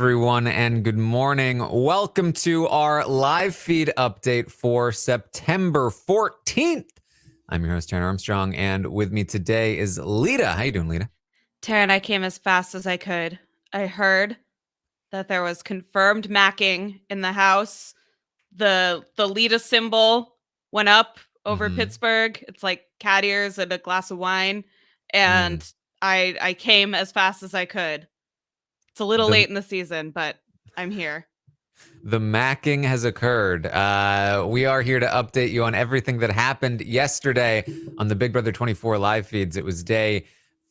everyone, and good morning. Welcome to our live feed update for September 14th. I'm your host, Taran Armstrong, and with me today is Lita. How you doing, Lita? Taran, I came as fast as I could. I heard that there was confirmed macking in the house. The Lita symbol went up over Pittsburgh. It's like cat ears and a glass of wine. And I came as fast as I could. It's a little late in the season, but I'm here. The macking has occurred. We are here to update you on everything that happened yesterday on the Big Brother 24 live feeds. It was day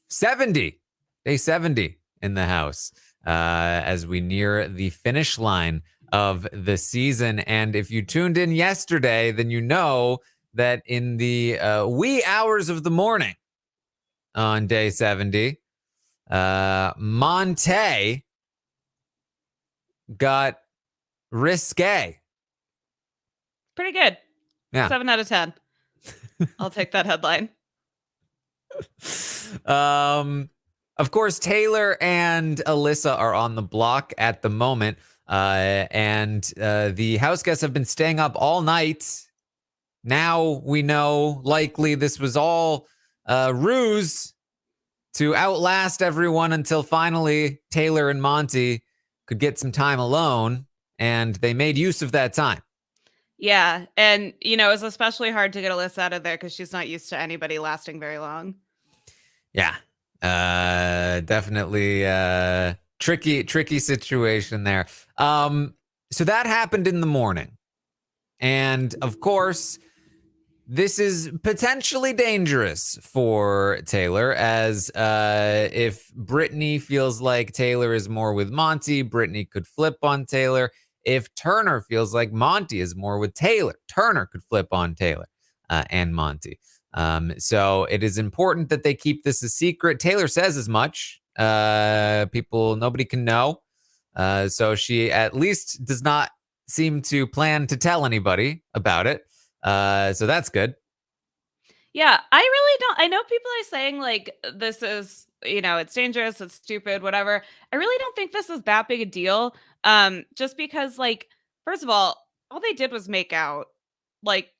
70 in the house as we near the finish line of the season. And if you tuned in yesterday, then you know that in the wee hours of the morning on day 70, Monte got risque. Pretty good. Yeah. 7 out of 10. I'll take that headline. Of course, Taylor and Alyssa are on the block at the moment. And the house guests have been staying up all night. Now we know likely this was all ruse to outlast everyone until finally Taylor and Monte could get some time alone. And they made use of that time. Yeah. And, it was especially hard to get Alyssa out of there because she's not used to anybody lasting very long. Yeah. Definitely tricky situation there. So that happened in the morning. And of course, this is potentially dangerous for Taylor, as if Brittany feels like Taylor is more with Monte, Brittany could flip on Taylor. If Turner feels like Monte is more with Taylor, Turner could flip on Taylor and Monte. So it is important that they keep this a secret. Taylor says as much. Nobody can know. So she at least does not seem to plan to tell anybody about it. So that's good. Yeah, I really don't. I know people are saying like this is, it's dangerous, it's stupid, whatever. I really don't think this is that big a deal. Just because, like, first of all they did was make out. Like,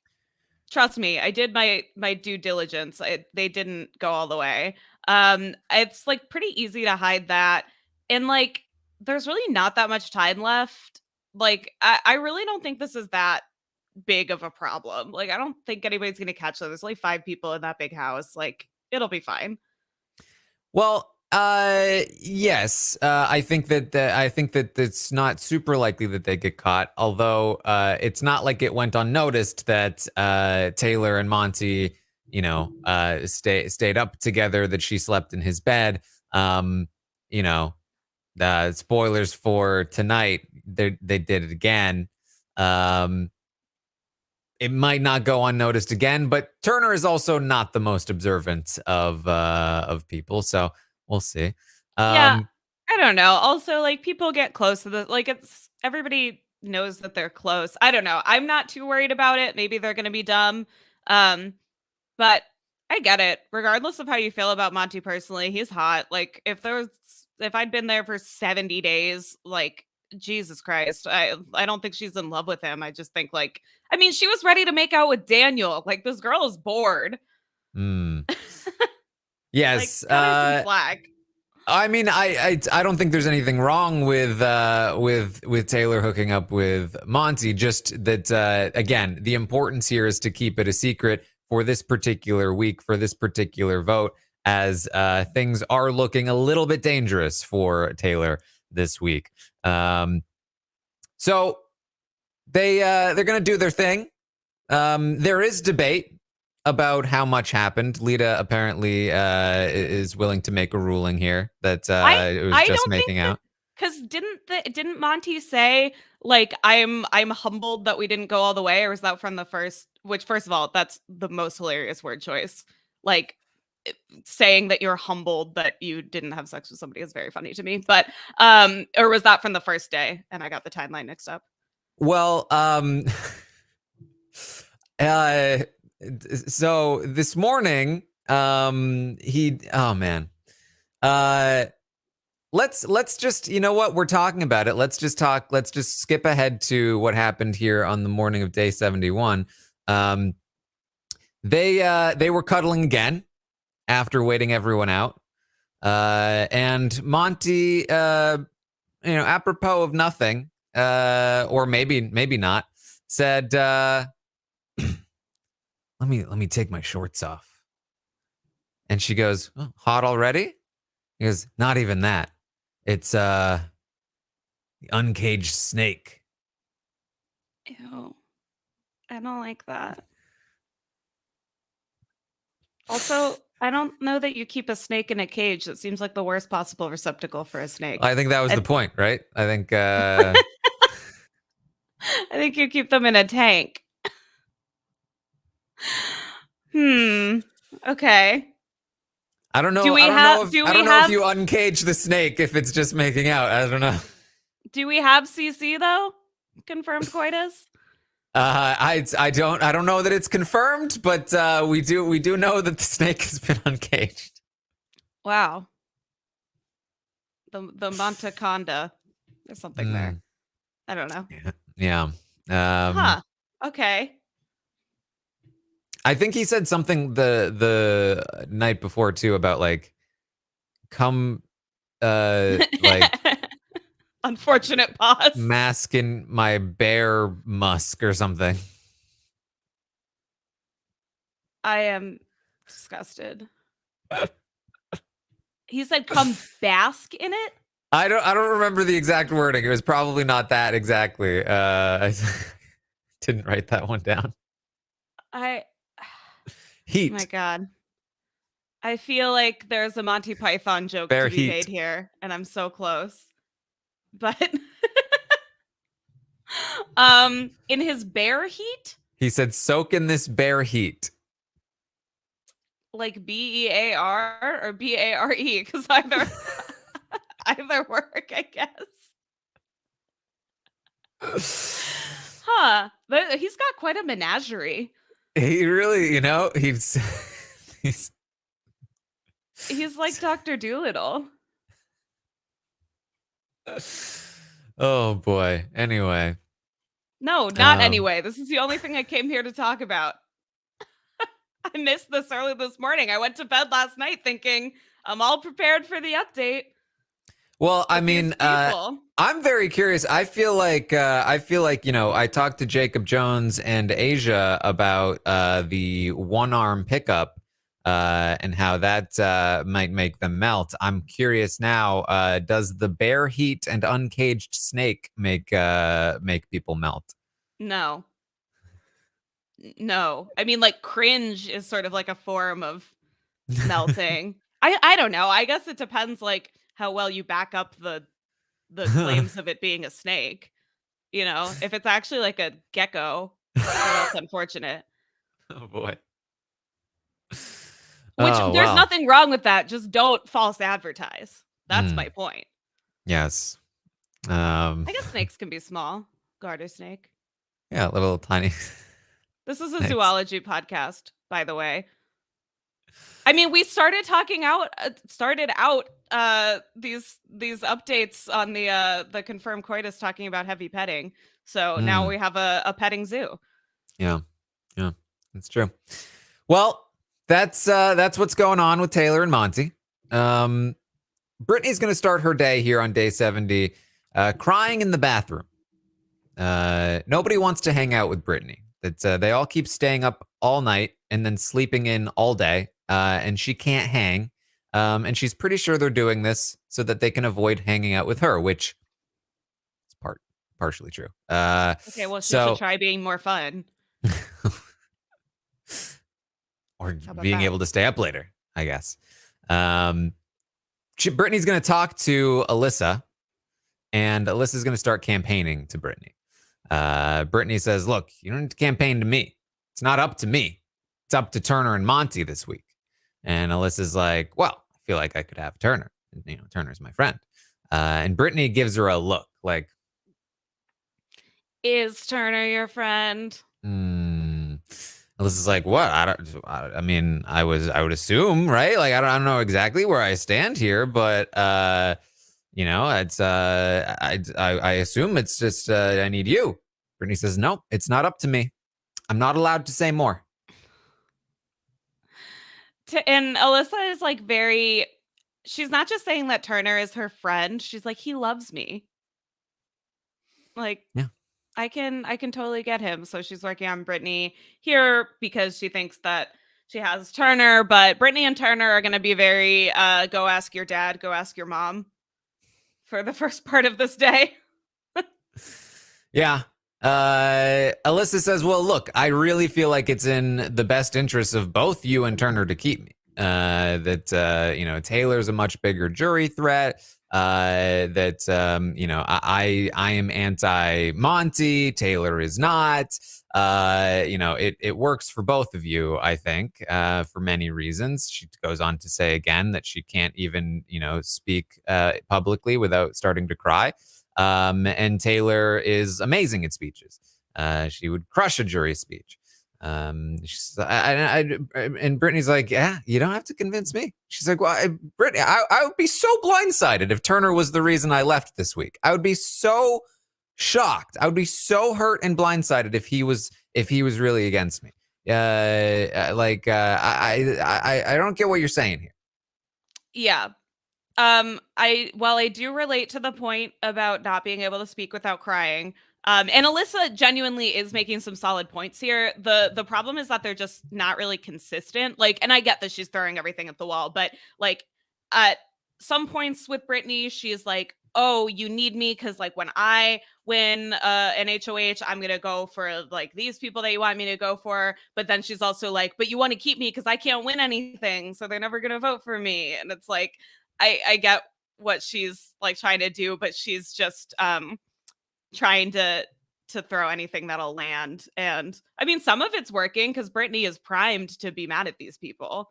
trust me, I did my due diligence. They didn't go all the way. It's like pretty easy to hide that, and like there's really not that much time left. Like, I really don't think this is that big of a problem. Like, I don't think anybody's gonna catch them. There's only 5 people in that big house. Like, it'll be fine. Well, yes. I think that it's not super likely that they get caught. Although it's not like it went unnoticed that Taylor and Monte, stayed up together. That she slept in his bed. You know, spoilers for tonight. They did it again. It might not go unnoticed again, but Turner is also not the most observant of people, so we'll see. Yeah, I don't know. Also, like, people get close to the like, it's everybody knows that they're close. I don't know. I'm not too worried about it. Maybe they're gonna be dumb. Um, but I get it. Regardless of how you feel about Monty personally, he's hot. Like, if I'd been there for 70 days, like, Jesus Christ, I don't think she's in love with him. I just think, like, I mean, she was ready to make out with Daniel. Like, this girl is bored. Like, Yes. cut her some slack. I mean, I don't think there's anything wrong with Taylor hooking up with Monty. Just that again, the importance here is to keep it a secret for this particular week, for this particular vote, as things are looking a little bit dangerous for Taylor this week. So they're gonna do their thing. There is debate about how much happened. Lita apparently is willing to make a ruling here that it was I just don't making out. Because didn't Monty say, like, I'm humbled that we didn't go all the way, or was that from the first? Which, first of all, that's the most hilarious word choice. Like, saying that you're humbled that you didn't have sex with somebody is very funny to me. But or was that from the first day? And I got the timeline mixed up. Well, uh, so this morning, he, oh man, uh, let's just, you know what, we're talking about it. Let's just skip ahead to what happened here on the morning of day 71. They were cuddling again after waiting everyone out. And Monte, apropos of nothing, or maybe not, said, let me take my shorts off. And she goes, oh, hot already? He goes, not even that. It's the uncaged snake. Ew. I don't like that. Also, I don't know that you keep a snake in a cage. That seems like the worst possible receptacle for a snake. I think that was the point, right? I think I think you keep them in a tank. Okay. I don't know. I don't know if you uncage the snake if it's just making out. I don't know. Do we have CC though? Confirmed coitus? I don't know that it's confirmed, but we do know that the snake has been uncaged. Wow. The Monte Conda. There's something there. I don't know. Yeah. Okay. I think he said something the night before too about like like unfortunate pause. Mask in my bear musk or something. I am disgusted. He said come bask in it? I don't remember the exact wording. It was probably not that exactly. I didn't write that one down. Heat. Oh my God. I feel like there's a Monty Python joke bear to be heat. made here, and I'm so close. But in his bear heat? He said soak in this bear heat. Like BEAR or BARE, because either work, I guess. He's got quite a menagerie. He really, he's like Dr. Doolittle. Oh boy. Anyway. No, not anyway. This is the only thing I came here to talk about. I missed this early this morning. I went to bed last night thinking I'm all prepared for the update. Well, I mean, I'm very curious. I feel like, I talked to Jacob Jones and Asia about the one-arm pickup and how that might make them melt. I'm curious now, does the bear heat and uncaged snake make people melt? No. I mean, like, cringe is sort of like a form of melting. I don't know. I guess it depends, like, how well you back up the claims of it being a snake. If it's actually like a gecko, that's unfortunate. Oh boy. There's nothing wrong with that. Just don't false advertise. That's my point. Yes. I guess snakes can be small. Garter snake. Yeah, little tiny. This is a zoology podcast, by the way. I mean, we started out these updates on the confirmed coitus talking about heavy petting. So now we have a petting zoo. Yeah, that's true. Well, that's what's going on with Taylor and Monte. Brittany's going to start her day here on day 70, crying in the bathroom. Nobody wants to hang out with Brittany. They all keep staying up all night and then sleeping in all day, and she can't hang. And she's pretty sure they're doing this so that they can avoid hanging out with her, which is partially true. Okay, well, she should try being more fun. Or being able to stay up later, I guess. Brittany's going to talk to Alyssa, and Alyssa's going to start campaigning to Brittany. Brittany says, look, you don't need to campaign to me. It's not up to me. It's up to Turner and Monte this week. And Alyssa's like, well, I feel like I could have Turner. Turner's my friend. And Brittany gives her a look like, is Turner your friend? Alyssa's like, what? I mean, I would assume, right? Like, I don't know exactly where I stand here, but You know, it's I assume it's just I need you. Brittany says, no, it's not up to me. I'm not allowed to say more. And Alyssa is like very, she's not just saying that Turner is her friend. She's like, he loves me. Like, Yeah. I can totally get him. So she's working on Brittany here because she thinks that she has Turner, but Brittany and Turner are going to be very go ask your dad, go ask your mom for the first part of this day. Yeah. Alyssa says, well, look, I really feel like it's in the best interest of both you and Turner to keep me. Taylor's a much bigger jury threat. I am anti Monte. Taylor is not. It works for both of you, I think, for many reasons. She goes on to say again that she can't even, speak publicly without starting to cry. And Taylor is amazing at speeches. She would crush a jury speech. And Brittany's like, yeah, you don't have to convince me. She's like, well, Brittany, I would be so blindsided if Turner was the reason I left this week. I would be so shocked. I would be so hurt and blindsided if he was really against me. I don't get what you're saying here. Yeah. While I do relate to the point about not being able to speak without crying, and Alyssa genuinely is making some solid points here. The problem is that they're just not really consistent. Like, and I get that she's throwing everything at the wall, but like at some points with Brittany, she's like, "Oh, you need me because like when I win an HOH, I'm gonna go for like these people that you want me to go for." But then she's also like, "But you want to keep me because I can't win anything, so they're never gonna vote for me." And it's like, I get what she's like trying to do, but she's just trying to throw anything that'll land. And I mean, some of it's working because Brittany is primed to be mad at these people.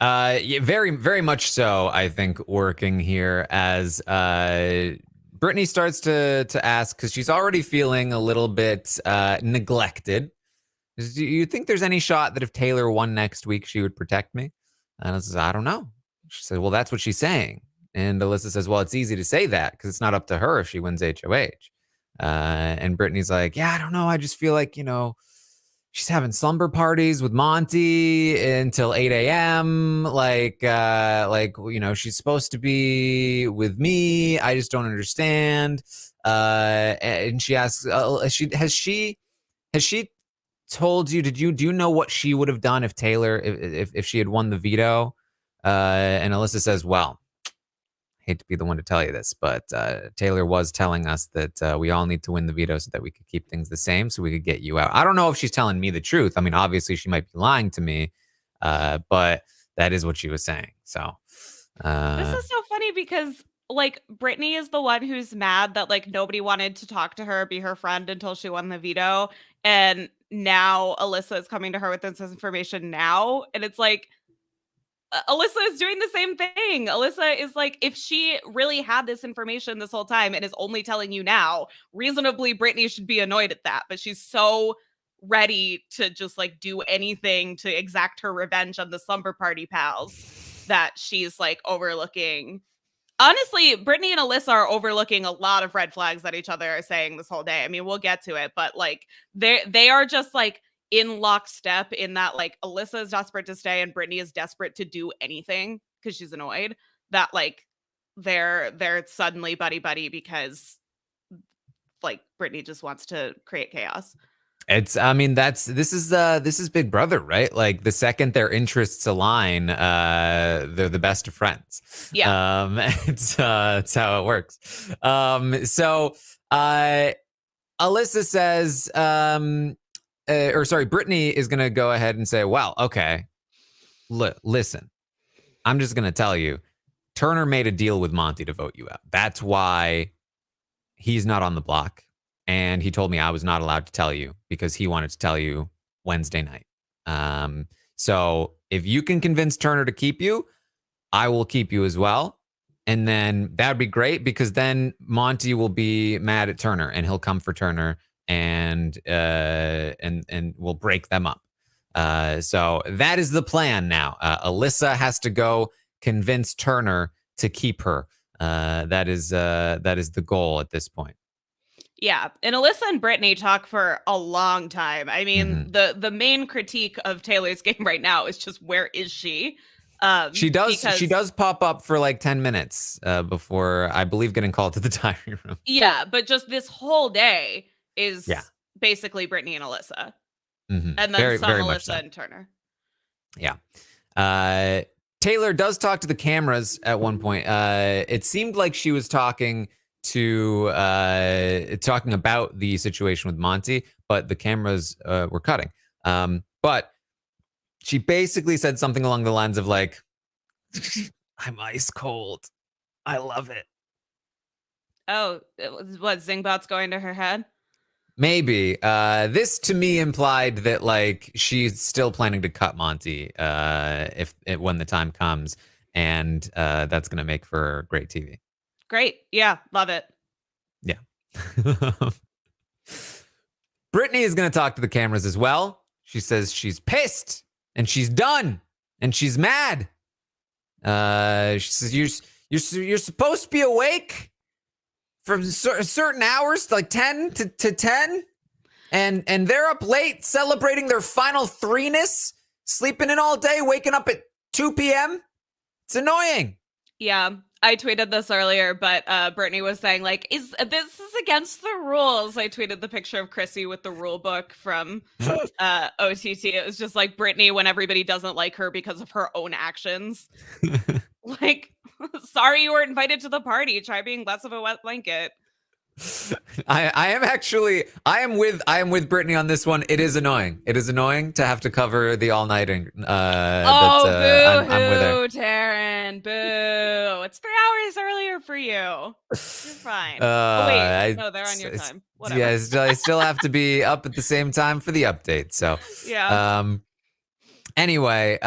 Yeah, very, very much so, I think, working here as Brittany starts to ask, because she's already feeling a little bit neglected. Do you think there's any shot that if Taylor won next week, she would protect me? And I says, I don't know. She said, well, that's what she's saying. And Alyssa says, well, it's easy to say that because it's not up to her if she wins HOH. And Brittany's like, yeah, I don't know. I just feel like, she's having slumber parties with Monte until 8 a.m. She's supposed to be with me. I just don't understand. And she asks, has she told you? Do you know what she would have done if Taylor, if she had won the veto? And Alyssa says, well, hate to be the one to tell you this, but Taylor was telling us that we all need to win the veto so that we could keep things the same, so we could get you out. I don't know if she's telling me the truth. I mean, obviously she might be lying to me, but that is what she was saying. So This is so funny because like Brittany is the one who's mad that like nobody wanted to talk to her, be her friend until she won the veto. And now Alyssa is coming to her with this information now. And it's like, Alyssa is doing the same thing. Alyssa is like, if she really had this information this whole time and is only telling you now, reasonably, Brittany should be annoyed at that. But she's so ready to just like do anything to exact her revenge on the slumber party pals that she's like overlooking. Honestly, Brittany and Alyssa are overlooking a lot of red flags that each other are saying this whole day. I mean, we'll get to it, but like they are just like in lockstep in that like Alyssa is desperate to stay and Brittany is desperate to do anything because she's annoyed that like they're suddenly buddy buddy because like Brittany just wants to create chaos. This is Big Brother, right? Like the second their interests align, they're the best of friends. Yeah. It's how it works. Alyssa says, Brittany is gonna go ahead and say, well, okay, listen, I'm just gonna tell you, Turner made a deal with Monte to vote you out. That's why he's not on the block. And he told me I was not allowed to tell you because he wanted to tell you Wednesday night. So if you can convince Turner to keep you, I will keep you as well. And then that would be great because then Monte will be mad at Turner and he'll come for Turner and we'll break them up. So that is the plan now. Alyssa has to go convince Turner to keep her. That is the goal at this point. Yeah, and Alyssa and Brittany talk for a long time. I mean, Mhm. the main critique of Taylor's game right now is just where is she? She Because does pop up for like 10 minutes before, I believe, getting called to the diary room. yeah, but just this whole day Yeah. is basically Brittany and Alyssa, and then Very, some very much Alyssa so. and Turner. Yeah. Uh, Taylor does talk to the cameras at one point. It seemed like she was talking about the situation with Monte, but the cameras were cutting. But she basically said something along the lines of like, "I'm ice cold. I love it." Oh, what Zingbot's going to her head? Maybe. This to me implied that like she's still planning to cut Monte when the time comes, and that's gonna make for great TV. Great, yeah, love it. Yeah. Brittany is gonna talk to the cameras as well. She says she's pissed and she's done and she's mad. She says you're supposed to be awake from certain hours, like 10 to 10. And they're up late celebrating their final threeness, sleeping in all day, waking up at 2 p.m. It's annoying. Yeah, I tweeted this earlier, but Brittany was saying like, "Is this is against the rules?" I tweeted the picture of Chrissy with the rule book from OTT. It was just like Brittany when everybody doesn't like her because of her own actions. Like, sorry you were invited to the party. Try being less of a wet blanket. I am with Brittany on this one. It is annoying. It is annoying to have to cover the all nighting. Oh, I'm with her. boo hoo, Taran. Boo. It's 3 hours earlier for you. You're fine. Oh, wait. No, they're on your time. Yeah, Whatever. I still have to be up at the same time for the update. So, Yeah. um, anyway,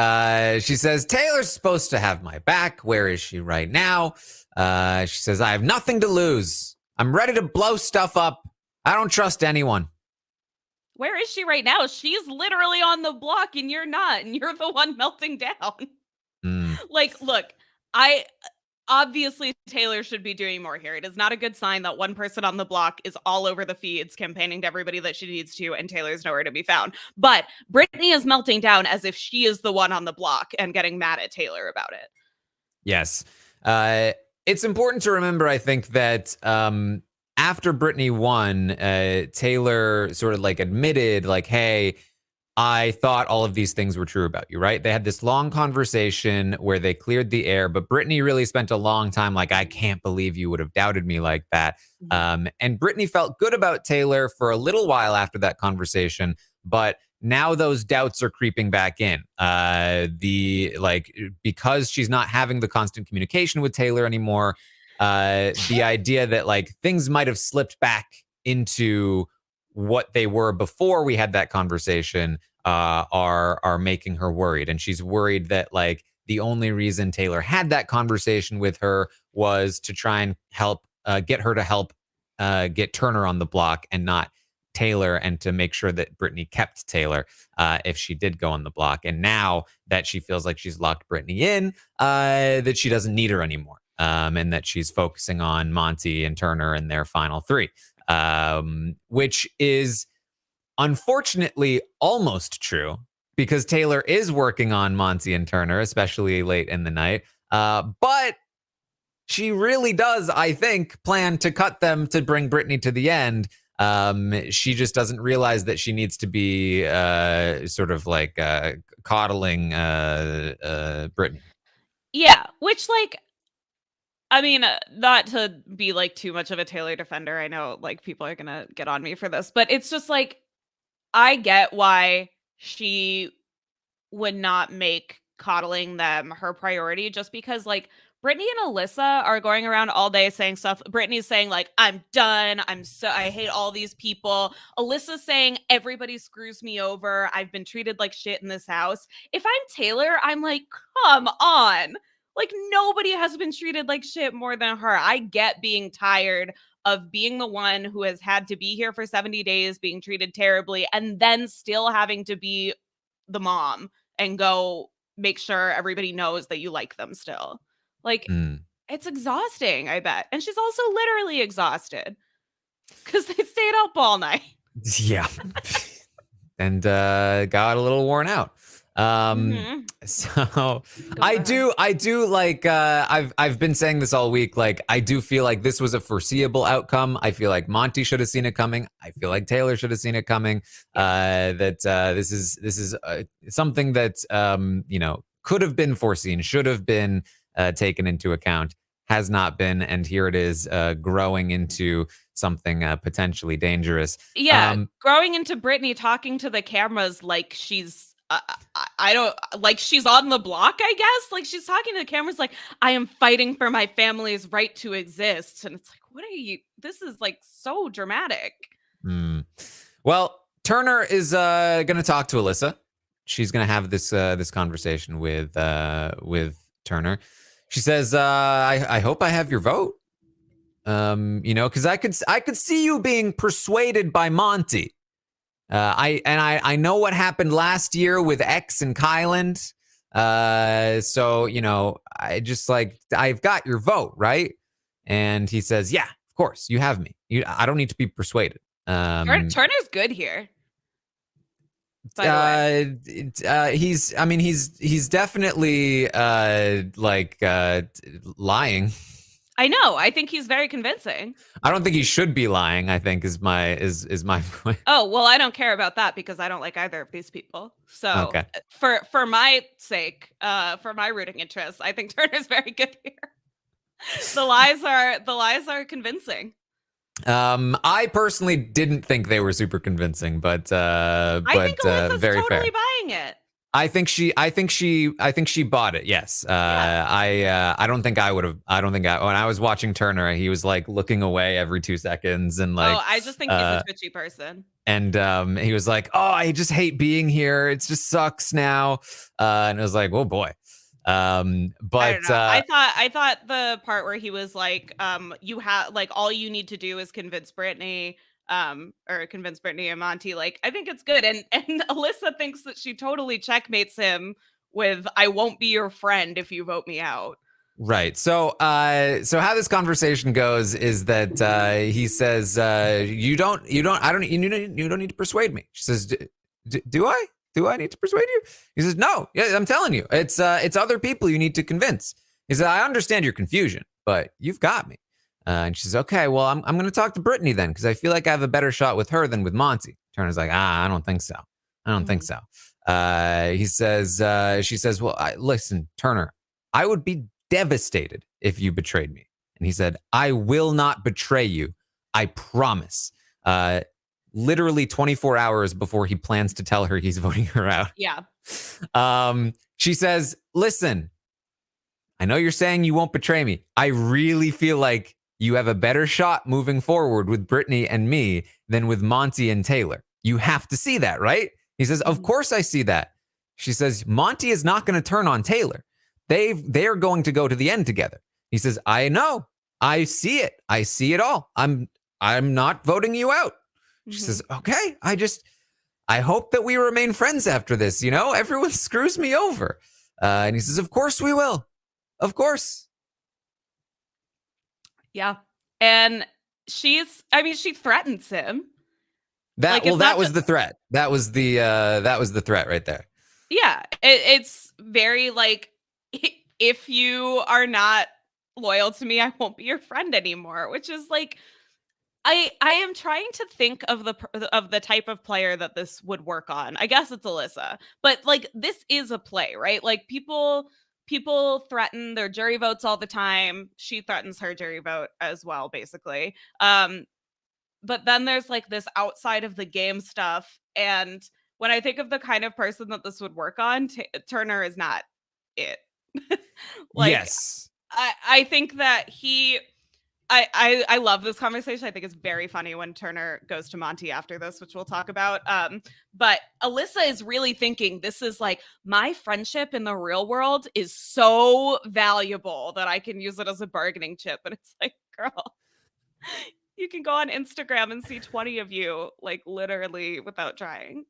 she says Taylor's supposed to have my back. Where is she right now? She says I have nothing to lose. I'm ready to blow stuff up. I don't trust anyone. Where is she right now? She's literally on the block and you're not, and you're the one melting down. Like, look, I obviously Taylor should be doing more here. It is not a good sign that one person on the block is all over the feeds campaigning to everybody that she needs to, and Taylor's nowhere to be found. But Brittany is melting down as if she is the one on the block and getting mad at Taylor about it. Yes. It's important to remember, I think, that after Brittany won, Taylor sort of like admitted, like, hey, I thought all of these things were true about you, right? They had this long conversation where they cleared the air, but Brittany really spent a long time like, I can't believe you would have doubted me like that. And Brittany felt good about Taylor for a little while after that conversation, but now those doubts are creeping back in. Because she's not having the constant communication with Taylor anymore, the idea that like things might have slipped back into what they were before we had that conversation are making her worried, and she's worried that like the only reason Taylor had that conversation with her was to try and help get her to help get Turner on the block and not Taylor, and to make sure that Brittany kept Taylor if she did go on the block. And now that she feels like she's locked Brittany in, that she doesn't need her anymore, and that she's focusing on Monte and Turner and their final three, which is unfortunately almost true because Taylor is working on Monte and Turner, especially late in the night. But she really does, I think, plan to cut them to bring Brittany to the end. She just doesn't realize that she needs to be sort of like coddling Brittany. Yeah, which like I mean, not to be like too much of a Taylor defender. I know like people are going to get on me for this, but it's just like I get why she would not make coddling them her priority just because like Brittany and Alyssa are going around all day saying stuff. Brittany's saying like I'm done. I hate all these people. Alyssa's saying everybody screws me over. I've been treated like shit in this house. If I'm Taylor, I'm like, "Come on." Like nobody has been treated like shit more than her. I get being tired of being the one who has had to be here for 70 days, being treated terribly, and then still having to be the mom and go make sure everybody knows that you like them still. Like, Mm. It's exhausting, I bet. And she's also literally exhausted because they stayed up all night. Yeah. And got a little worn out. Mm-hmm. So Good for her. I do like I've been saying this all week. Like I do feel like this was a foreseeable outcome. I feel like Monte should have seen it coming. I feel like Taylor should have seen it coming. Yeah. This is something that could have been foreseen, should have been taken into account, has not been, and here it is growing into something potentially dangerous. Yeah, growing into Brittany talking to the cameras like she's I don't like she's on the block, I guess. Like she's talking to the cameras like I am fighting for my family's right to exist. And it's like, what are you? This is like so dramatic. Well, Turner is going to talk to Alyssa. She's going to have this conversation with Turner. She says, "I hope I have your vote. Because I could see you being persuaded by Monte. I know what happened last year with X and Kyland. So I just like I've got your vote, right?" And he says, "Yeah, of course, you have me. I don't need to be persuaded." Turner's good here. By the way, he's definitely lying. I know. I think he's very convincing. I don't think he should be lying. I think is my point. Oh, well, I don't care about that because I don't like either of these people. So Okay. For my sake, for my rooting interest, I think Turner's very good here. The lies are convincing. I personally didn't think they were super convincing, but I think Alyssa's very totally fair. buying it. I think she bought it. Yes. Yeah. I don't think I would have. I don't think when I was watching Turner, he was like looking away every 2 seconds and like. Oh, I just think he's a twitchy person. And he was like, "Oh, I just hate being here. It just sucks now." And it was like, "Oh boy." But I don't know. I thought the part where he was like, you have like all you need to do is convince Brittany, or convince Brittany and Monte. Like, I think it's good. And Alyssa thinks that she totally checkmates him with, "I won't be your friend if you vote me out." right. So how this conversation goes is that he says, you don't need to persuade me. She says, do I? Do I need to persuade you? He says, no. Yeah, I'm telling you, it's other people you need to convince. He said, I understand your confusion, but you've got me. And she says, okay, well, I'm going to talk to Brittany then, because I feel like I have a better shot with her than with Monte. Turner's like, I don't think so. I don't think so. He says, she says, well, listen, Turner, I would be devastated if you betrayed me. And he said, I will not betray you. I promise. Literally 24 hours before he plans to tell her he's voting her out. Yeah. She says, listen, I know you're saying you won't betray me. I really feel like you have a better shot moving forward with Brittany and me than with Monte and Taylor. You have to see that, right? He says, of course I see that. She says, Monte is not going to turn on Taylor. They're going to go to the end together. He says, I know. I see it. I see it all. I'm not voting you out. She says, okay, I hope that we remain friends after this. Everyone screws me over. And he says, of course we will. Of course. Yeah. And she threatens him. That was the threat. That was the threat right there. Yeah. It's very like, if you are not loyal to me, I won't be your friend anymore, which is like, I am trying to think of the type of player that this would work on. I guess it's Alyssa, but like this is a play, right? Like people threaten their jury votes all the time. She threatens her jury vote as well, basically. But then there's like this outside of the game stuff, and when I think of the kind of person that this would work on, Turner is not it. Like, yes, I think that I love this conversation. I think it's very funny when Turner goes to Monte after this, which we'll talk about. But Alyssa is really thinking this is like, my friendship in the real world is so valuable that I can use it as a bargaining chip. And it's like, girl, You can go on Instagram and see 20 of you, like literally without trying.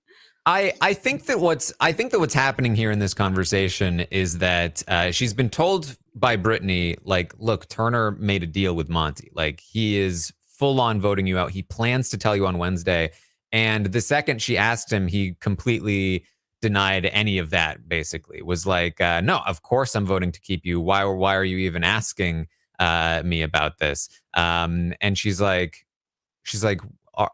I think that what's happening here in this conversation is that she's been told by Brittany, like, look, Turner made a deal with Monte. Like, he is full on voting you out. He plans to tell you on Wednesday. And the second she asked him, he completely denied any of that. Basically, was like, no, of course I'm voting to keep you. Why are you even asking me about this? And she's like,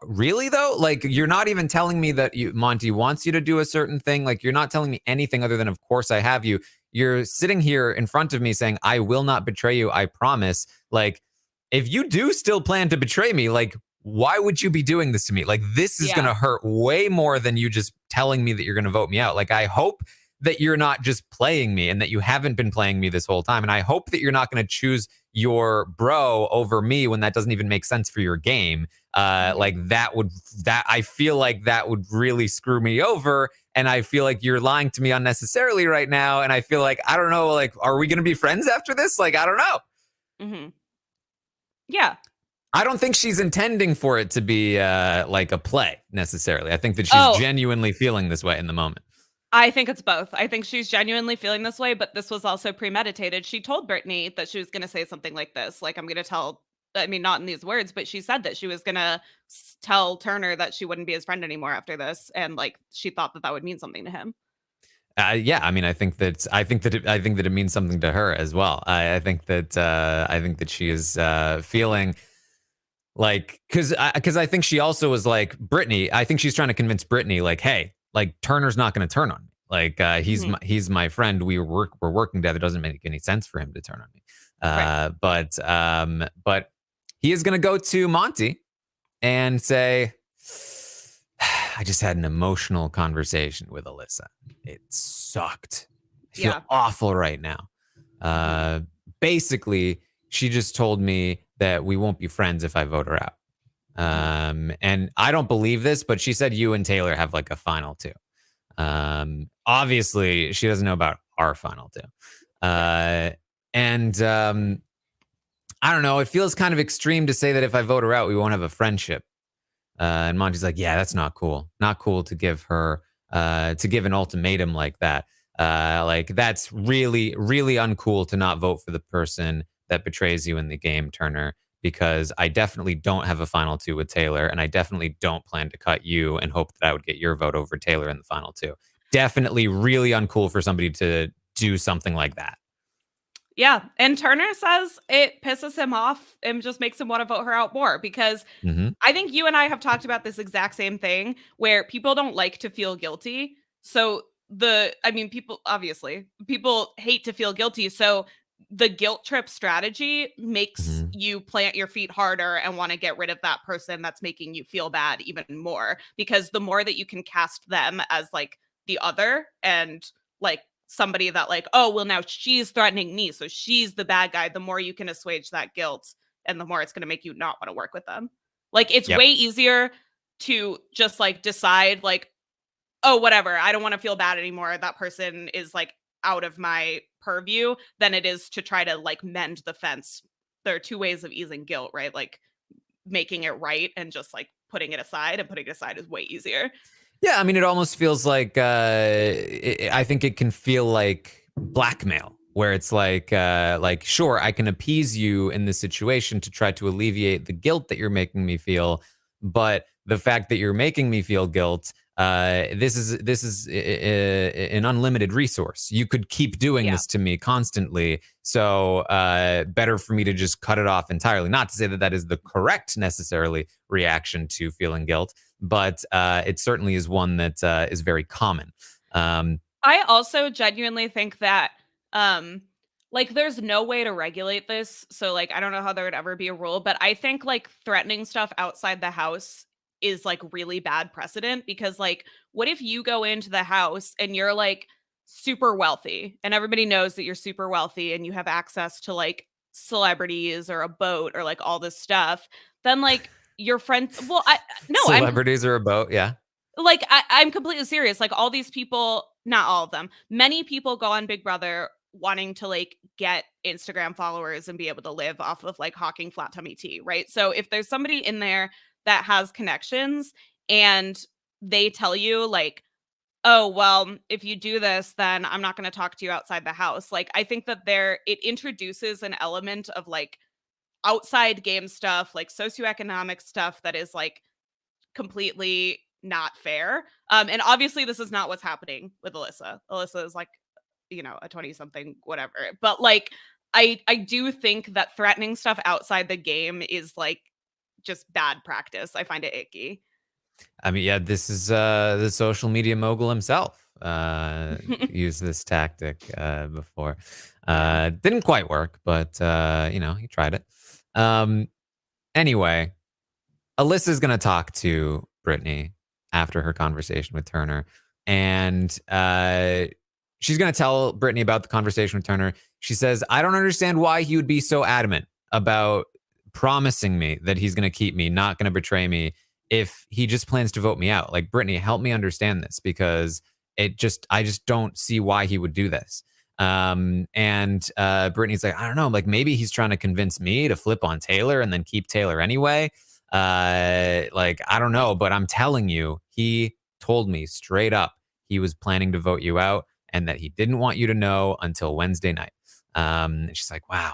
really though? Like, you're not even telling me that Monte wants you to do a certain thing. Like, you're not telling me anything other than, of course I have you. You're sitting here in front of me saying, I will not betray you. I promise. Like, if you do still plan to betray me, like, why would you be doing this to me? Like, this is going to hurt way more than you just telling me that you're going to vote me out. Like, I hope that you're not just playing me and that you haven't been playing me this whole time. And I hope that you're not going to choose your bro over me when that doesn't even make sense for your game. Like, I feel like that would really screw me over. And I feel like you're lying to me unnecessarily right now. And I feel like, I don't know, like, are we going to be friends after this? Like, I don't know. Mm-hmm. Yeah. I don't think she's intending for it to be like a play necessarily. I think that she's genuinely feeling this way in the moment. I think it's both. I think she's genuinely feeling this way, but this was also premeditated. She told Brittany that she was going to say something like this. Like, I'm going to tell, I mean, not in these words, but she said that she was going to tell Turner that she wouldn't be his friend anymore after this. And like, she thought that that would mean something to him. Yeah, I mean, I think that it means something to her as well. I think that she is feeling like, because I think she also was like, Brittany. I think she's trying to convince Brittany, like, hey, like, Turner's not going to turn on me. Like, he's my friend. We're working together. It doesn't make any sense for him to turn on me. But he is going to go to Monte and say, I just had an emotional conversation with Alyssa. It sucked. I feel awful right now. Basically, she just told me that we won't be friends if I vote her out. And I don't believe this, but she said you and Taylor have like a final two. Obviously, she doesn't know about our final two. And I don't know. It feels kind of extreme to say that if I vote her out, we won't have a friendship. And Monty's like, yeah, that's not cool. Not cool to give her, to give an ultimatum like that. Like, that's really, really uncool to not vote for the person that betrays you in the game, Turner, because I definitely don't have a final two with Taylor, and I definitely don't plan to cut you and hope that I would get your vote over Taylor in the final two. Definitely really uncool for somebody to do something like that. Yeah. And Turner says it pisses him off and just makes him want to vote her out more because I think you and I have talked about this exact same thing where people don't like to feel guilty. So people hate to feel guilty. So the guilt trip strategy makes you plant your feet harder and want to get rid of that person that's making you feel bad even more, because the more that you can cast them as like the other and like somebody that like, oh, well, now she's threatening me, so she's the bad guy, the more you can assuage that guilt and the more it's going to make you not want to work with them. Like, it's way easier to just like decide like, oh, whatever, I don't want to feel bad anymore, that person is like out of my purview, than it is to try to like mend the fence. There are two ways of easing guilt, right? Like making it right and just like putting it aside, and putting it aside is way easier. Yeah, I mean, it almost feels like I think it can feel like blackmail, where it's like sure, I can appease you in this situation to try to alleviate the guilt that you're making me feel, but the fact that you're making me feel guilt, this is an unlimited resource. You could keep doing this to me constantly, so better for me to just cut it off entirely. Not to say that that is the correct necessarily reaction to feeling guilt, but it certainly is one that is very common. I also genuinely think that like there's no way to regulate this. So like I don't know how there would ever be a rule, but I think like threatening stuff outside the house is like really bad precedent, because like what if you go into the house and you're like super wealthy and everybody knows that you're super wealthy and you have access to like celebrities or a boat or like all this stuff, then like your friends, Celebrities or a boat, yeah. Like, I'm completely serious. Like, all these people, not all of them, many people go on Big Brother wanting to like get Instagram followers and be able to live off of like hawking flat tummy tea, right? So if there's somebody in there that has connections and they tell you like, oh, well, if you do this, then I'm not going to talk to you outside the house. Like, I think that it introduces an element of like outside game stuff, like socioeconomic stuff that is like completely not fair. And obviously, this is not what's happening with Alyssa. Alyssa is like, a 20 something, whatever. But like, I do think that threatening stuff outside the game is like just bad practice. I find it icky. I mean, yeah, this is the social media mogul himself used this tactic before. Yeah. Didn't quite work, but he tried it. Anyway, Alyssa's gonna talk to Brittany after her conversation with Turner, and she's gonna tell Brittany about the conversation with Turner. She says, "I don't understand why he would be so adamant about promising me that he's gonna keep me, not gonna betray me, if he just plans to vote me out. Like, Brittany, help me understand this because I just don't see why he would do this." And Brittany's like, "I don't know, like maybe he's trying to convince me to flip on Taylor and then keep Taylor anyway. Like, I don't know, but I'm telling you, he told me straight up he was planning to vote you out and that he didn't want you to know until Wednesday night." She's like, "Wow.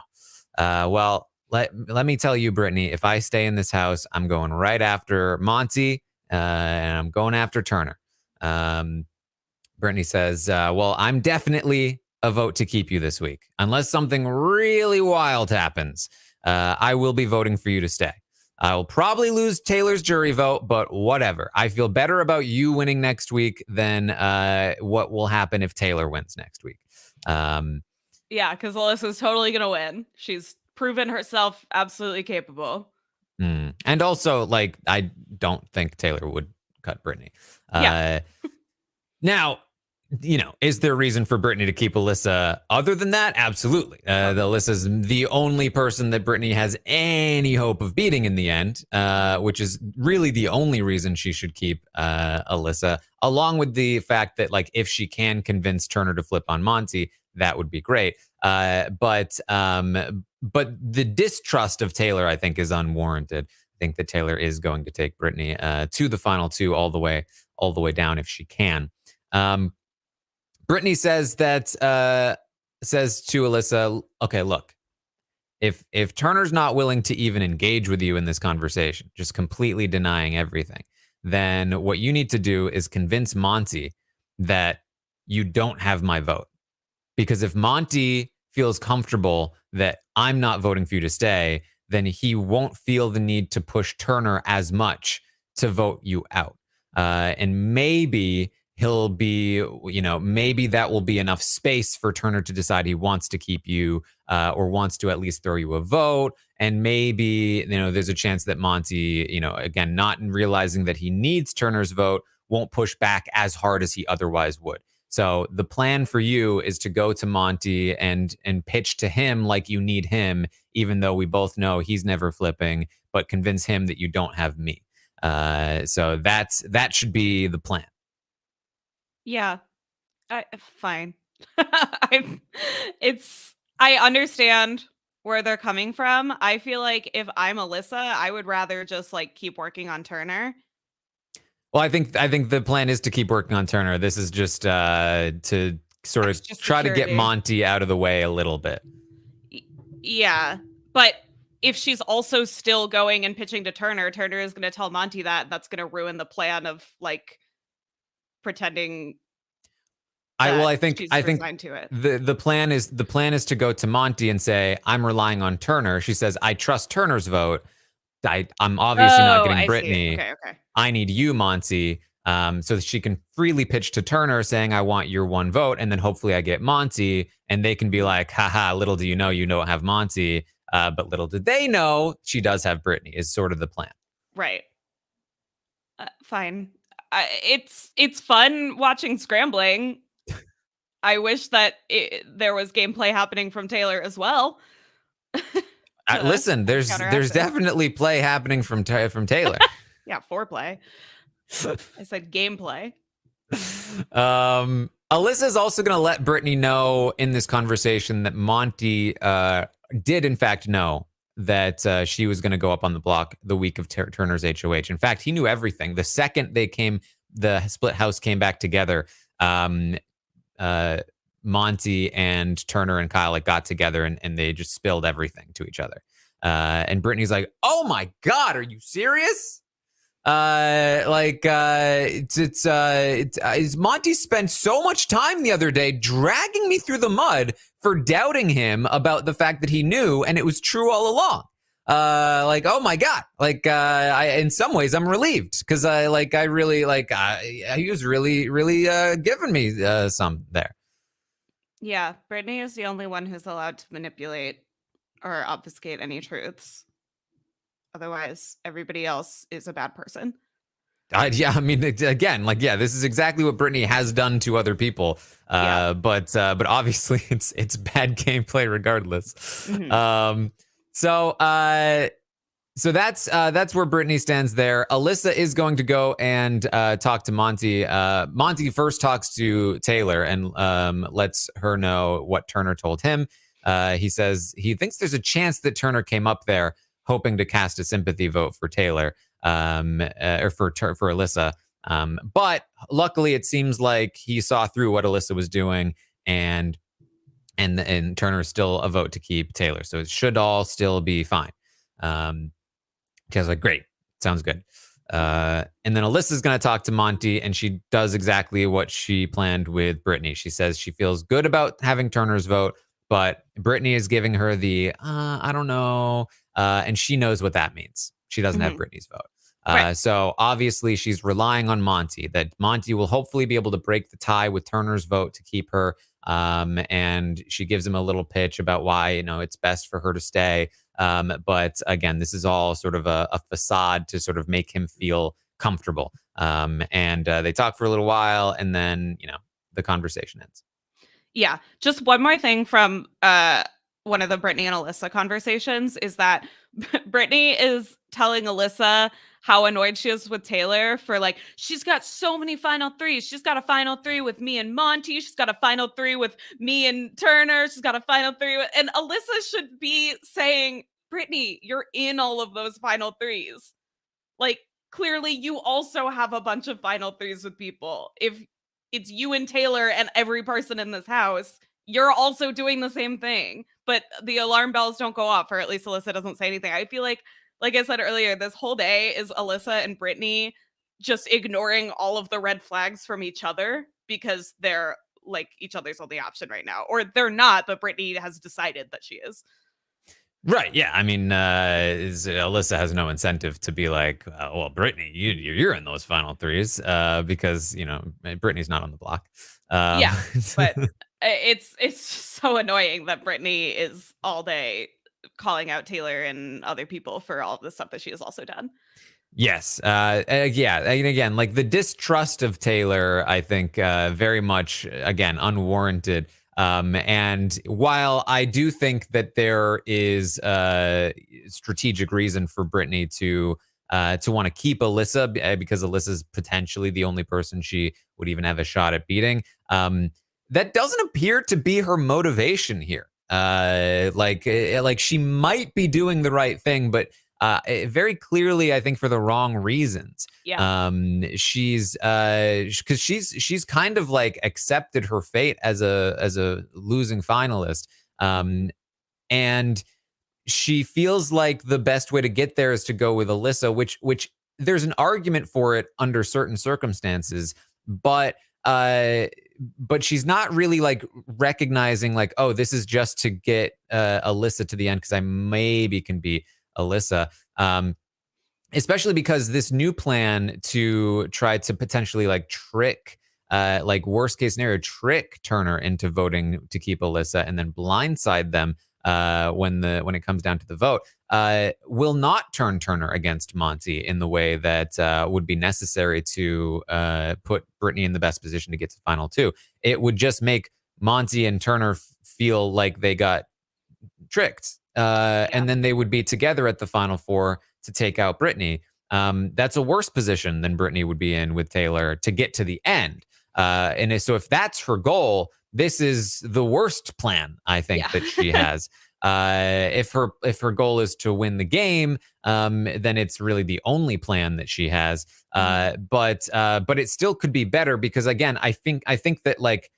Well, let me tell you, Brittany, if I stay in this house, I'm going right after Monte, and I'm going after Turner." Brittany says, "Well, I'm definitely a vote to keep you this week. Unless something really wild happens, I will be voting for you to stay. I will probably lose Taylor's jury vote, but whatever. I feel better about you winning next week than what will happen if Taylor wins next week." Yeah, because Alyssa's totally going to win. She's proven herself absolutely capable. And also, like, I don't think Taylor would cut Brittany. Yeah. Now, is there reason for Brittany to keep Alyssa other than that? Absolutely. Alyssa's the only person that Brittany has any hope of beating in the end, which is really the only reason she should keep Alyssa, along with the fact that, like, if she can convince Turner to flip on Monte, that would be great. But the distrust of Taylor, I think, is unwarranted. I think that Taylor is going to take Brittany to the final two all the way down if she can. Brittany says to Alyssa, "Okay, look, if Turner's not willing to even engage with you in this conversation, just completely denying everything, then what you need to do is convince Monte that you don't have my vote. Because if Monte feels comfortable that I'm not voting for you to stay, then he won't feel the need to push Turner as much to vote you out. And maybe he'll be, maybe that will be enough space for Turner to decide he wants to keep you or wants to at least throw you a vote. And maybe, there's a chance that Monte, again, not realizing that he needs Turner's vote, won't push back as hard as he otherwise would. So the plan for you is to go to Monte and pitch to him like you need him, even though we both know he's never flipping, but convince him that you don't have me. So that should be the plan." Yeah. Fine. I understand where they're coming from. I feel like if I'm Alyssa, I would rather just like keep working on Turner. Well, I think the plan is to keep working on Turner. This is just to sort of Extra try to get security. Monte out of the way a little bit. Yeah. But if she's also still going and pitching to Turner, Turner is going to tell Monte that's going to ruin the plan of like pretending I she's think resigned to it. the plan is to go to Monte and say, "I'm relying on Turner." She says, "I trust Turner's vote. I'm obviously not Oh, getting I see. Brittany. Okay. I need you, Monte." So that she can freely pitch to Turner saying, "I want your one vote." And then hopefully I get Monte and they can be like, "Haha, little do you know, you don't have Monte." But little did they know she does have Brittany is sort of the plan. Right. Fine. It's fun watching scrambling. I wish that there was gameplay happening from Taylor as well. Listen, there's counteract it. definitely play happening from Taylor. Yeah, foreplay. I said gameplay. Alyssa's also going to let Brittany know in this conversation that Monte did, in fact, know that she was going to go up on the block the week of Turner's HOH. In fact, he knew everything. The second the split house came back together, Monte and Turner and Kyle got together and they just spilled everything to each other. And Brittany's like, "Oh my God, are you serious?" Monte spent so much time the other day dragging me through the mud for doubting him about the fact that he knew and it was true all along. Oh my God. In some ways I'm relieved because he was really giving me some there. Yeah, Brittany is the only one who's allowed to manipulate or obfuscate any truths. Otherwise, everybody else is a bad person. Yeah, I mean, again, this is exactly what Brittany has done to other people. But obviously, it's bad gameplay regardless. Mm-hmm. So that's where Brittany stands there. Alyssa is going to go and talk to Monte. Monte first talks to Taylor and lets her know what Turner told him. He says he thinks there's a chance that Turner came up there hoping to cast a sympathy vote for Taylor, or for Alyssa. But luckily, it seems like he saw through what Alyssa was doing, and Turner is still a vote to keep Taylor. So it should all still be fine. I was like, great, sounds good. And then Alyssa's going to talk to Monte, and she does exactly what she planned with Brittany. She says she feels good about having Turner's vote, but Brittany is giving her the, I don't know, and she knows what that means. She doesn't have Brittany's vote. Right. So obviously she's relying on Monte, that Monte will hopefully be able to break the tie with Turner's vote to keep her. And she gives him a little pitch about why, it's best for her to stay. But again, this is all sort of a facade to sort of make him feel comfortable. And they talk for a little while, and then, the conversation ends. Yeah. Just one more thing from one of the Brittany and Alyssa conversations is that Brittany is telling Alyssa how annoyed she is with Taylor for she's got so many final threes. She's got a final three with me and Monte. She's got a final three with me and Turner. She's got a final three with, and Alyssa should be saying, Brittany, you're in all of those final threes. Clearly you also have a bunch of final threes with people. If it's you and Taylor and every person in this house, you're also doing the same thing. But the alarm bells don't go off, or at least Alyssa doesn't say anything. I feel like I said earlier, this whole day is Alyssa and Brittany just ignoring all of the red flags from each other because they're each other's only option right now. Or they're not, but Brittany has decided that she is. Right. Yeah. I mean, Alyssa has no incentive to be like, well, Brittany, you're in those final threes because, Brittany's not on the block. Yeah. But it's just so annoying that Brittany is all day calling out Taylor and other people for all of the stuff that she has also done. Yes. Yeah. And again, the distrust of Taylor, I think, very much, again, unwarranted. And while I do think that there is a strategic reason for Brittany to want to keep Alyssa, because Alyssa's potentially the only person she would even have a shot at beating, that doesn't appear to be her motivation here. She might be doing the right thing, but very clearly, I think, for the wrong reasons. Yeah. She's because she's kind of accepted her fate as a losing finalist. And she feels like the best way to get there is to go with Alyssa, which there's an argument for it under certain circumstances, but she's not really recognizing oh, this is just to get Alyssa to the end because I maybe can beat Alyssa. Especially because this new plan to try to potentially trick, worst case scenario, trick Turner into voting to keep Alyssa and then blindside them when it comes down to the vote, will not turn Turner against Monte in the way that would be necessary to put Brittany in the best position to get to final two. It would just make Monte and Turner feel like they got tricked. And then they would be together at the final four to take out Brittany. That's a worse position than Brittany would be in with Taylor to get to the end. And so if that's her goal, this is the worst plan I think that she has. If her goal is to win the game, then it's really the only plan that she has. But it still could be better because again, I think that like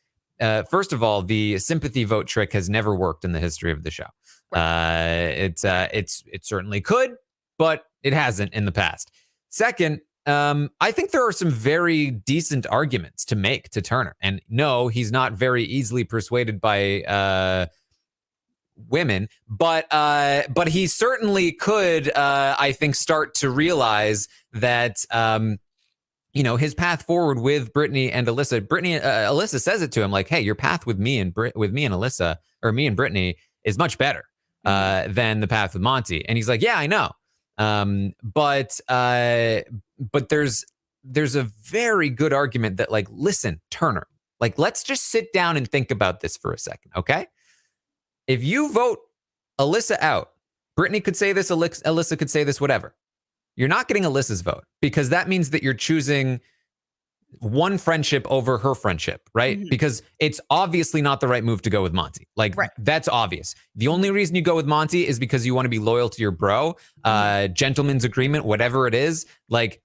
first of all, the sympathy vote trick has never worked in the history of the show. It certainly could, but it hasn't in the past. Second, I think there are some very decent arguments to make to Turner. And no, he's not very easily persuaded by women, but he certainly could, I think, start to realize that his path forward with Brittany and Alyssa. Alyssa says it to him like, "Hey, your path with me and Alyssa, or me and Brittany, is much better than the path with Monte." And he's like, "Yeah, I know." But there's a very good argument that like, listen, Turner, like, let's just sit down and think about this for a second, okay? If you vote Alyssa out, Brittany could say this, Alyssa could say this, whatever. You're not getting Alyssa's vote because that means that you're choosing one friendship over her friendship, right? Because it's obviously not the right move to go with Monte. Like, that's obvious. The only reason you go with Monte is because you want to be loyal to your bro, gentleman's agreement, whatever it is. Like,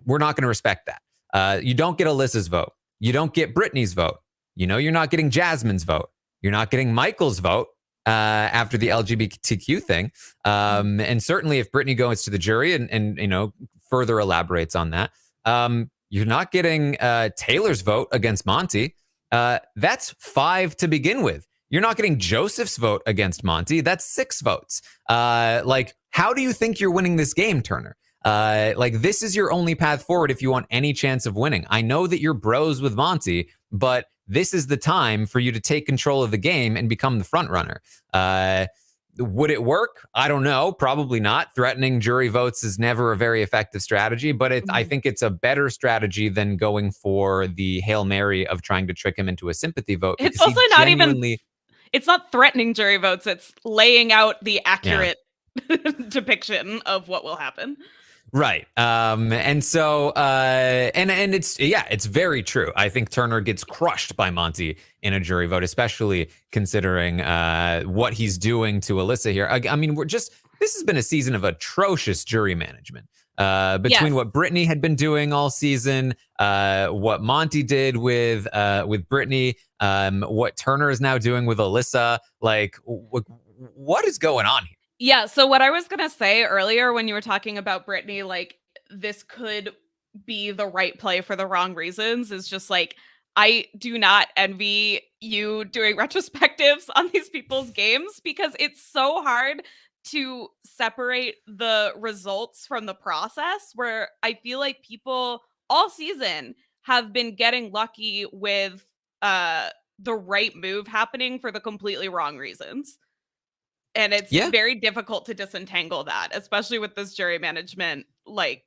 we're not going to respect that. You don't get Alyssa's vote. You don't get Brittany's vote. You're not getting Jasmine's vote. You're not getting Michael's vote after the LGBTQ thing. And certainly if Brittany goes to the jury and further elaborates on that, you're not getting Taylor's vote against Monte. That's 5 to begin with. You're not getting Joseph's vote against Monte. That's 6 votes. Like, how do you think you're winning this game, Turner? Like, this is your only path forward if you want any chance of winning. I know that you're bros with Monte, but this is the time for you to take control of the game and become the front runner. Would it work? I don't know. Probably not. Threatening jury votes is never a very effective strategy, but I think it's a better strategy than going for the Hail Mary of trying to trick him into a sympathy vote. It's also not even, it's not threatening jury votes. It's laying out the accurate depiction of what will happen. Right. And so, and it's very true. I think Turner gets crushed by Monte in a jury vote, especially considering what he's doing to Alyssa here. I mean, this has been a season of atrocious jury management. Between what Brittany had been doing all season, what Monte did with Brittany, what Turner is now doing with Alyssa. Like, what is going on here? Yeah, so what I was going to say earlier when you were talking about Brittany, like, this could be the right play for the wrong reasons, is just like, I do not envy you doing retrospectives on these people's games because it's so hard to separate the results from the process, where I feel like people all season have been getting lucky with the right move happening for the completely wrong reasons. And it's very difficult to disentangle that, especially with this jury management, like,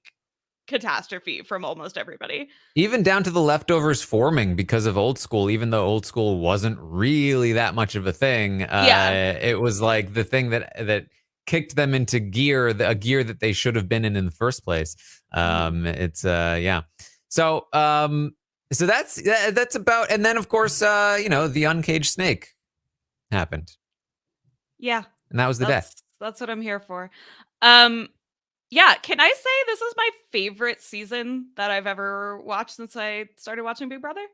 catastrophe from almost everybody. Even down to the leftovers forming because of old school, even though old school wasn't really that much of a thing. It was like the thing that kicked them into gear, a gear that they should have been in the first place. It's So that's about, and then of course, the uncaged snake happened. Yeah. And that was the death. That's what I'm here for. Yeah, can I say this is my favorite season that I've ever watched since I started watching Big Brother?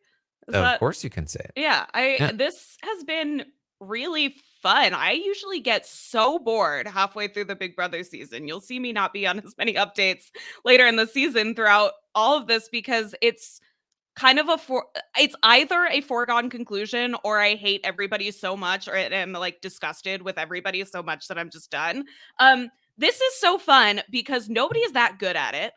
Of course you can say it. Yeah, this has been really fun. I usually get so bored halfway through the Big Brother season. You'll see me not be on as many updates later in the season throughout all of this because it's kind of it's either a foregone conclusion or I hate everybody so much or I'm like disgusted with everybody so much that I'm just done. This is so fun because nobody is that good at it.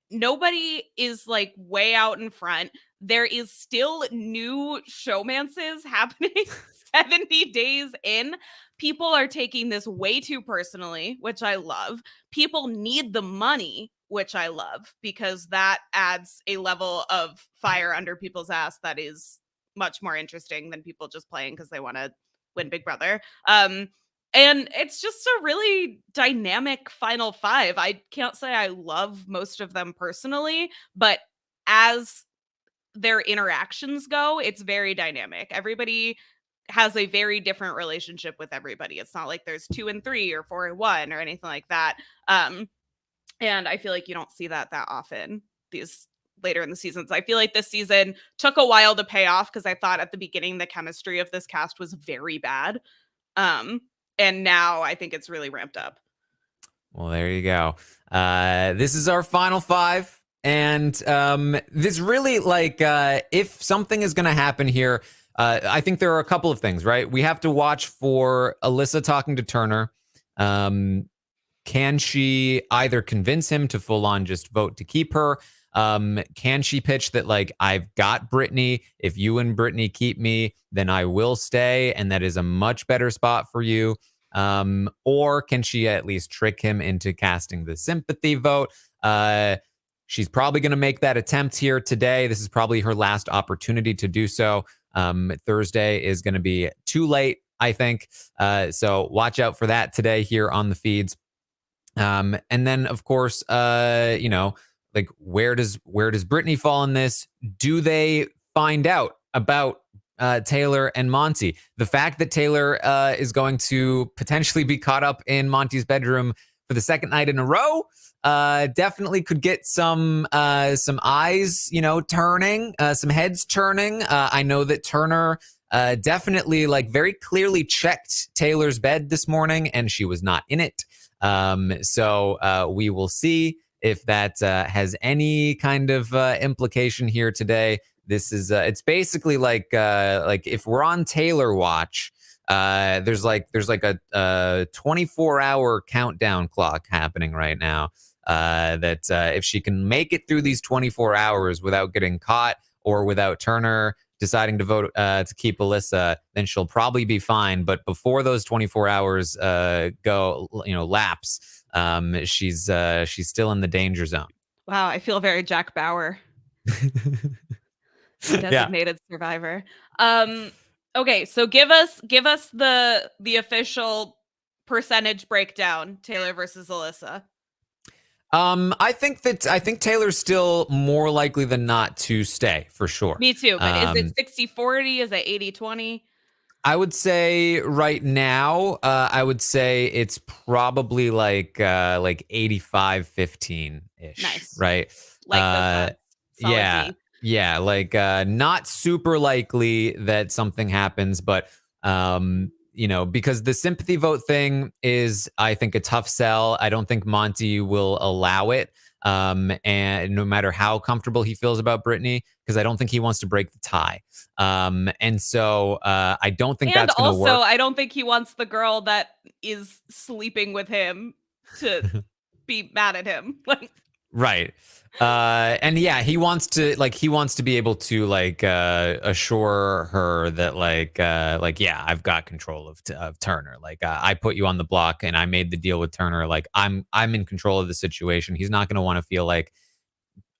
Nobody is like way out in front. There is still new showmances happening 70 days in. People are taking this way too personally, which I love. People need the money, which I love, because that adds a level of fire under people's ass that is much more interesting than people just playing because they want to win Big Brother. And it's just a really dynamic final 5. I can't say I love most of them personally, but as their interactions go, it's very dynamic. Everybody has a very different relationship with everybody. It's not like there's 2 and 3 or 4 and 1 or anything like that. And I feel like you don't see that often these later in the seasons. I feel like this season took a while to pay off because I thought at the beginning the chemistry of this cast was very bad. And now I think it's really ramped up. Well, there you go. This is our final 5. And this really, like, if something is going to happen here, I think there are a couple of things, right? We have to watch for Alyssa talking to Turner. Can she either convince him to full on just vote to keep her? Can she pitch that, like, I've got Brittany. If you and Brittany keep me, then I will stay. And that is a much better spot for you. Or can she at least trick him into casting the sympathy vote? She's probably going to make that attempt here today. This is probably her last opportunity to do so. Thursday is going to be too late, I think. So watch out for that today here on the feeds. And then, of course, like, where does Brittany fall in this? Do they find out about Taylor and Monte? The fact that Taylor is going to potentially be caught up in Monte's bedroom for the second night in a row definitely could get some eyes, turning, some heads turning. I know that Turner definitely, like, very clearly checked Taylor's bed this morning, and she was not in it. So we will see if that has any kind of implication here today. This is it's basically like if we're on Taylor watch, there's like a 24-hour countdown clock happening right now. That if she can make it through these 24 hours without getting caught or without Turner deciding to vote to keep Alyssa, then she'll probably be fine. But before those 24 hours lapse, she's still in the danger zone. Wow, I feel very Jack Bauer. Designated survivor. Okay, so give us the official percentage breakdown, Taylor versus Alyssa. I think Taylor's still more likely than not to stay, for sure. Me too, but is it 60-40? Is it 80-20? I would say right now, I would say it's probably like 85-15-ish. Nice. Right? Like yeah. D. Yeah, like not super likely that something happens, but because the sympathy vote thing is, I think, a tough sell. I don't think Monte will allow it. And no matter how comfortable he feels about Brittany, because I don't think he wants to break the tie. And so I don't think that's going to work. And also, I don't think he wants the girl that is sleeping with him to be mad at him. Right. And yeah, he wants to be able to assure her that yeah, I've got control of Turner. Like I put you on the block and I made the deal with Turner. Like I'm in control of the situation. He's not going to want to feel like,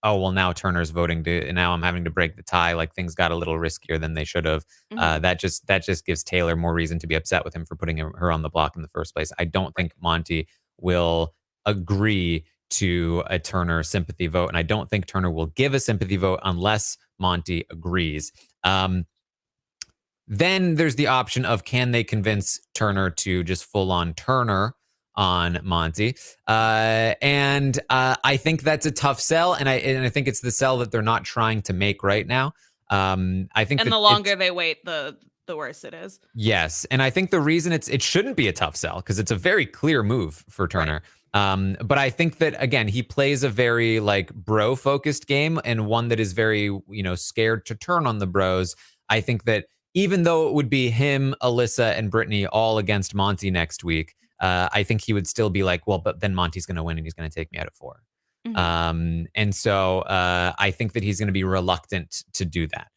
oh, well, now Turner's voting and now I'm having to break the tie. Like things got a little riskier than they should have. Mm-hmm. That just gives Taylor more reason to be upset with him for putting her on the block in the first place. I don't think Monte will agree to a Turner sympathy vote, and I don't think Turner will give a sympathy vote unless Monte agrees. Then there's the option of, can they convince Turner to just full on Turner on Monte? And I think that's a tough sell, and I think it's the sell that they're not trying to make right now. I think, and the longer they wait, the worse it is. Yes, and I think the reason it shouldn't be a tough sell, because it's a very clear move for Turner. Right. But I think that, again, he plays a very bro focused game, and one that is very, scared to turn on the bros. I think that even though it would be him, Alyssa, and Brittany all against Monte next week, I think he would still be like, well, but then Monte's going to win and he's going to take me out at 4. Mm-hmm. And so I think that he's going to be reluctant to do that.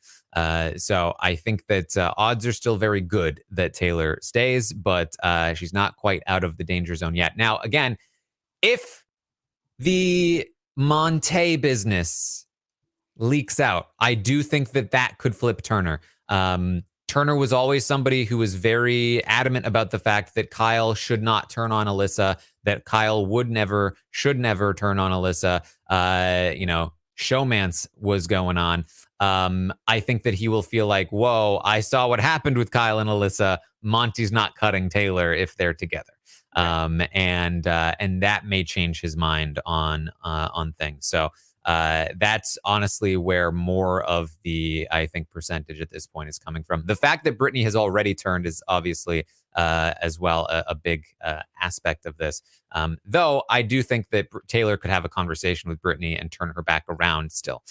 So I think that odds are still very good that Taylor stays, but she's not quite out of the danger zone yet. Now, again, if the Monte business leaks out, I do think that could flip Turner. Turner was always somebody who was very adamant about the fact that Kyle should not turn on Alyssa, that Kyle should never turn on Alyssa. showmance was going on, I think that he will feel like, whoa, I saw what happened with Kyle and Alyssa. Monte's not cutting Taylor if they're together. And that may change his mind on things. So that's honestly where more of the, I think, percentage at this point is coming from. The fact that Brittany has already turned is obviously as well a big aspect of this. Though I do think that Taylor could have a conversation with Brittany and turn her back around still.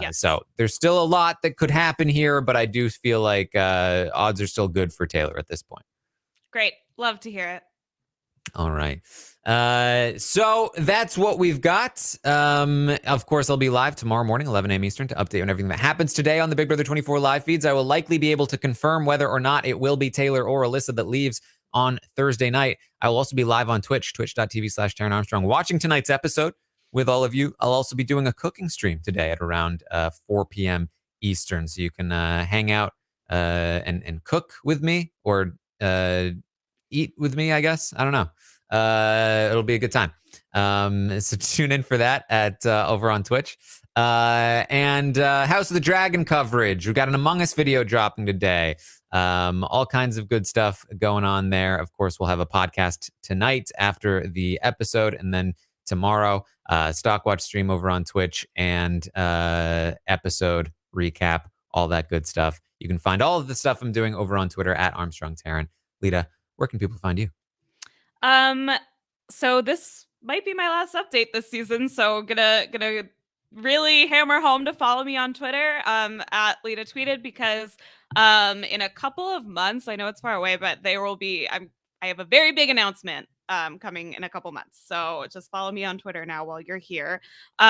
Yes. So there's still a lot that could happen here, but I do feel like odds are still good for Taylor at this point. Great. Love to hear it. All right. So that's what we've got. Of course, I'll be live tomorrow morning, 11 a.m. Eastern, to update on everything that happens today on the Big Brother 24 live feeds. I will likely be able to confirm whether or not it will be Taylor or Alyssa that leaves on Thursday night. I will also be live on Twitch, twitch.tv/Taran Armstrong, watching tonight's episode with all of you. I'll also be doing a cooking stream today at around 4 p.m. Eastern. So you can hang out and cook with me or eat with me, I guess. I don't know. It'll be a good time. So tune in for that at over on Twitch. And House of the Dragon coverage. We've got an Among Us video dropping today. All kinds of good stuff going on there. Of course, we'll have a podcast tonight after the episode, and then tomorrow, Stockwatch stream over on Twitch and episode recap, all that good stuff. You can find all of the stuff I'm doing over on Twitter at Armstrong Taran. Lita, where can people find you? So this might be my last update this season. So gonna really hammer home to follow me on Twitter, at Lita Tweeted, because in a couple of months, I know it's far away, but there will be, I have a very big announcement coming in a couple months. So just follow me on Twitter now while you're here. You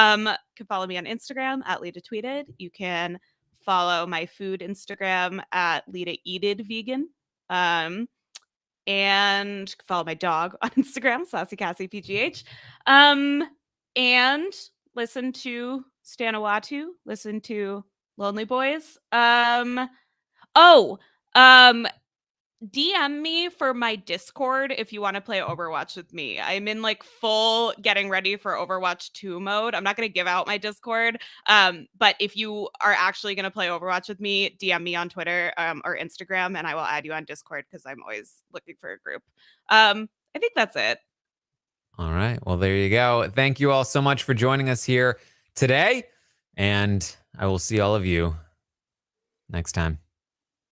can follow me on Instagram at Lita Tweeted. You can follow my food Instagram at Lita Eated Vegan. And follow my dog on Instagram, Sassy Cassie PGH. And listen to Stanawatu, listen to Lonely Boys. DM me for my Discord if you want to play Overwatch with me. I'm in like full getting ready for Overwatch 2 mode. I'm not going to give out my Discord. But if you are actually going to play Overwatch with me, DM me on Twitter or Instagram, and I will add you on Discord because I'm always looking for a group. I think that's it. All right. Well, there you go. Thank you all so much for joining us here today. And I will see all of you next time.